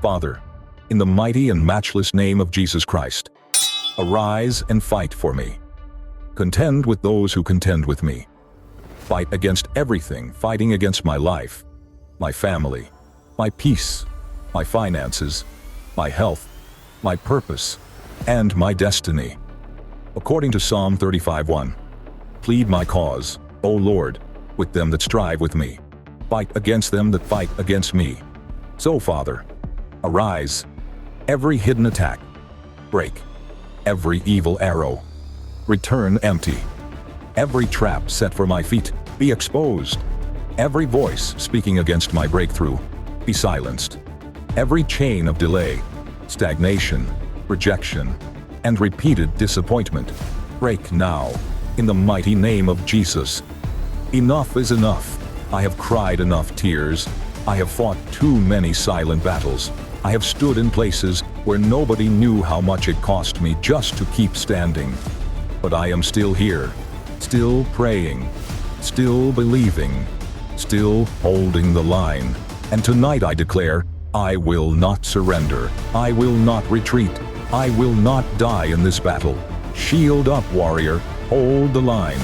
Father, in the mighty and matchless name of Jesus Christ, arise and fight for me. Contend with those who contend with me. Fight against everything fighting against my life, my family, my peace, my finances, my health, my purpose, and my destiny. According to Psalm 35:1, plead my cause, O Lord, with them that strive with me. Fight against them that fight against me. So, Father, arise. Every hidden attack, break. Every evil arrow, return empty. Every trap set for my feet, be exposed. Every voice speaking against my breakthrough, be silenced. Every chain of delay, stagnation, rejection, and repeated disappointment, break now, in the mighty name of Jesus. Enough is enough. I have cried enough tears. I have fought too many silent battles. I have stood in places where nobody knew how much it cost me just to keep standing. But I am still here, still praying, still believing, still holding the line. And tonight I declare, I will not surrender. I will not retreat. I will not die in this battle. Shield up, warrior. Hold the line.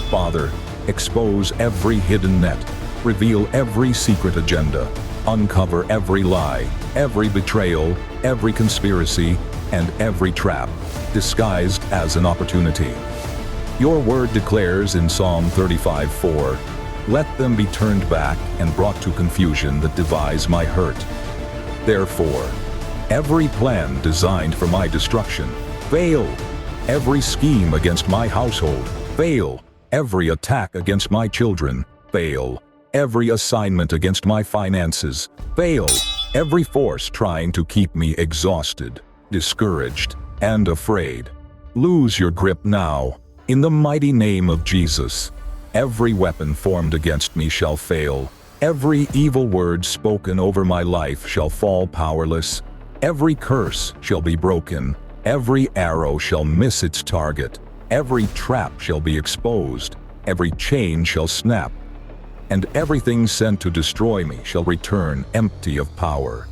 Father, expose every hidden net. Reveal every secret agenda. Uncover every lie, every betrayal, every conspiracy, and every trap, disguised as an opportunity. Your word declares in Psalm 35:4, let them be turned back and brought to confusion that devise my hurt. Therefore, every plan designed for my destruction, fail. Every scheme against my household, fail. Every attack against my children, fail. Every assignment against my finances, fail. Every force trying to keep me exhausted, discouraged, and afraid, lose your grip now, in the mighty name of Jesus. Every weapon formed against me shall fail. Every evil word spoken over my life shall fall powerless. Every curse shall be broken. Every arrow shall miss its target. Every trap shall be exposed. Every chain shall snap. And everything sent to destroy me shall return empty of power.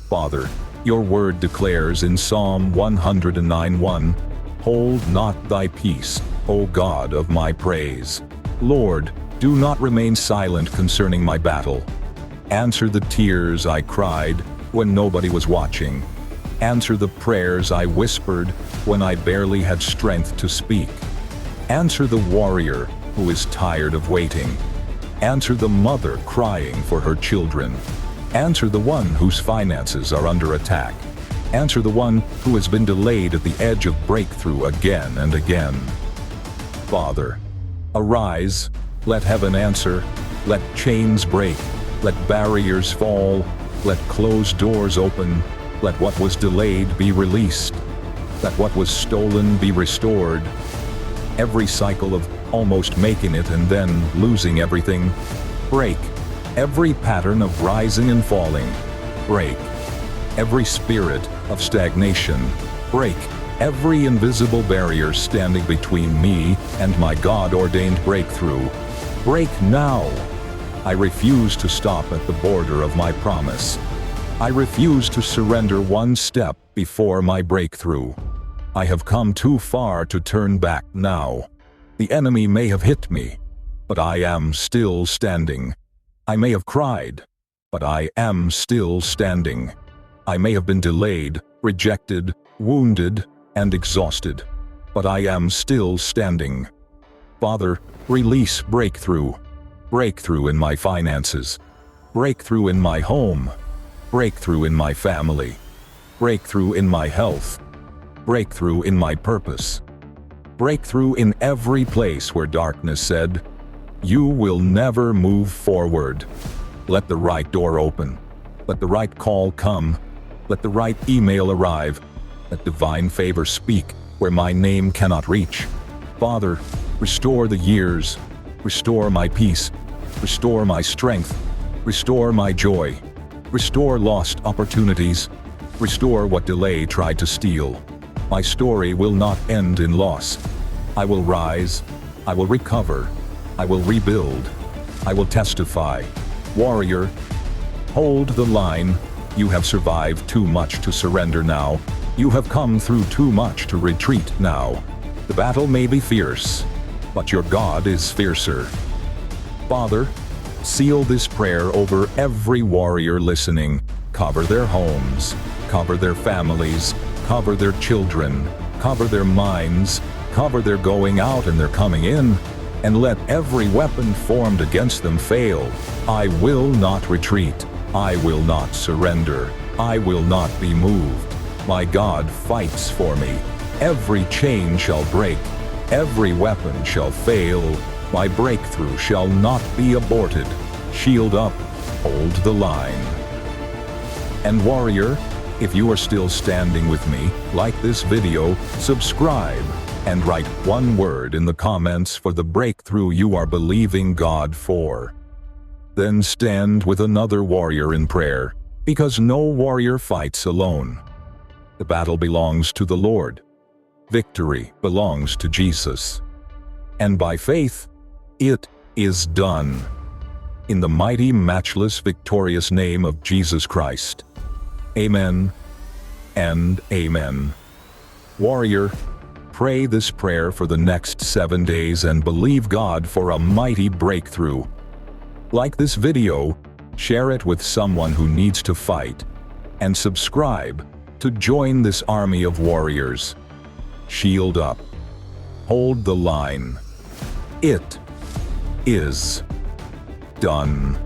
Father, your word declares in Psalm 109:1, hold not thy peace, O God of my praise. Lord, do not remain silent concerning my battle. Answer the tears I cried when nobody was watching. Answer the prayers I whispered when I barely had strength to speak. Answer the warrior who is tired of waiting. Answer the mother crying for her children. Answer the one whose finances are under attack. Answer the one who has been delayed at the edge of breakthrough again and again. Father, arise, let heaven answer, let chains break, let barriers fall, let closed doors open, let what was delayed be released, let what was stolen be restored. Every cycle of almost making it and then losing everything, break. Every pattern of rising and falling, break. Every spirit of stagnation, break. Every invisible barrier standing between me and my God-ordained breakthrough, break now. I refuse to stop at the border of my promise. I refuse to surrender one step before my breakthrough. I have come too far to turn back now. The enemy may have hit me, but I am still standing. I may have cried, but I am still standing. I may have been delayed, rejected, wounded, and exhausted, but I am still standing. Father, release breakthrough. Breakthrough in my finances. Breakthrough in my home. Breakthrough in my family. Breakthrough in my health. Breakthrough in my purpose. Breakthrough in every place where darkness said, you will never move forward. Let the right door open. Let the right call come. Let the right email arrive. Let divine favor speak where my name cannot reach. Father, restore the years. Restore my peace. Restore my strength. Restore my joy. Restore lost opportunities. Restore what delay tried to steal. My story will not end in loss. I will rise. I will recover. I will rebuild. I will testify. Warrior, hold the line. You have survived too much to surrender now. You have come through too much to retreat now. The battle may be fierce, but your God is fiercer. Father, seal this prayer over every warrior listening. Cover their homes, cover their families, cover their children, cover their minds, cover their going out and their coming in, and let every weapon formed against them fail. I will not retreat. I will not surrender. I will not be moved. My God fights for me. Every chain shall break. Every weapon shall fail. My breakthrough shall not be aborted. Shield up. Hold the line. And warrior, if you are still standing with me, like this video, subscribe, and write one word in the comments for the breakthrough you are believing God for. Then stand with another warrior in prayer, because no warrior fights alone. The battle belongs to the Lord. Victory belongs to Jesus. And by faith, it is done. In the mighty, matchless, victorious name of Jesus Christ. Amen and amen. Warrior, pray this prayer for the next 7 days and believe God for a mighty breakthrough. Like this video, share it with someone who needs to fight, and subscribe to join this army of warriors. Shield up. Hold the line. It is done.